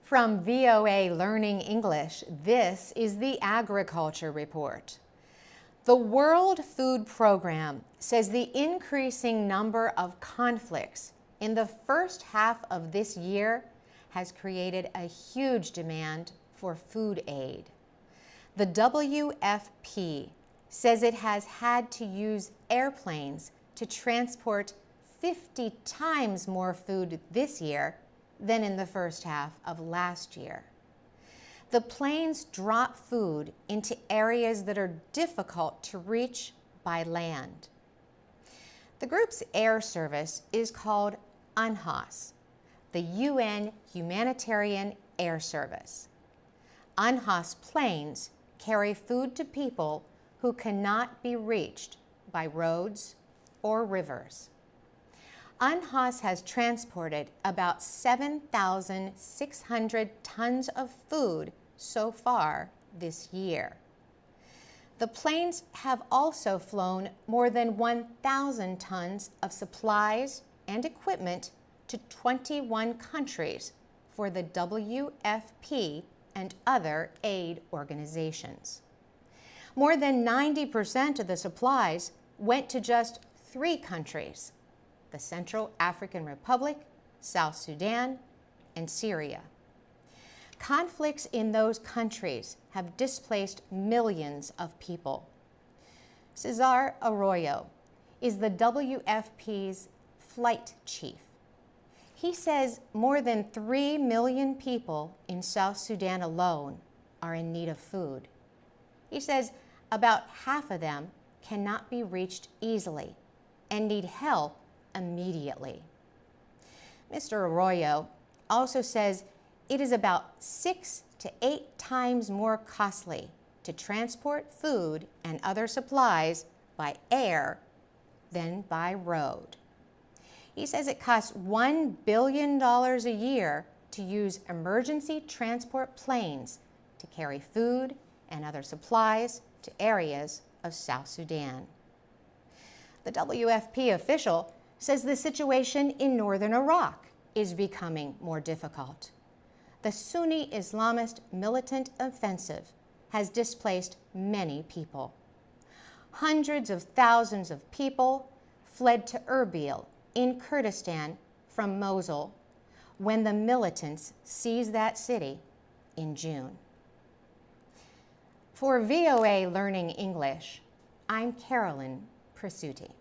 From VOA Learning English, this is the Agriculture Report. The World Food Program says the increasing number of conflicts in the first half of this year has created a huge demand for food aid. The WFP says it has had to use airplanes to transport 50 times more food this year than in the first half of last year. The planes drop food into areas that are difficult to reach by land. The group's air service is called UNHAS, the UN Humanitarian Air Service. UNHAS planes carry food to people who cannot be reached by roads or rivers. UNHAS has transported about 7,600 tons of food so far this year. The planes have also flown more than 1,000 tons of supplies and equipment to 21 countries for the WFP and other aid organizations. More than 90% of the supplies went to just 3 countries: the Central African Republic, South Sudan, and Syria. Conflicts in those countries have displaced millions of people. Cesar Arroyo is the WFP's flight chief. He says more than 3 million people in South Sudan alone are in need of food. He says about half of them cannot be reached easily and need help immediately. Mr. Arroyo also says it is about 6 to 8 times more costly to transport food and other supplies by air than by road. He says it costs $1 billion a year to use emergency transport planes to carry food and other supplies to areas of South Sudan. The WFP official says the situation in northern Iraq is becoming more difficult. The Sunni Islamist militant offensive has displaced many people. Hundreds of thousands of people fled to Erbil in Kurdistan from Mosul when the militants seized that city in June. For VOA Learning English, I'm Carolyn Prasuti.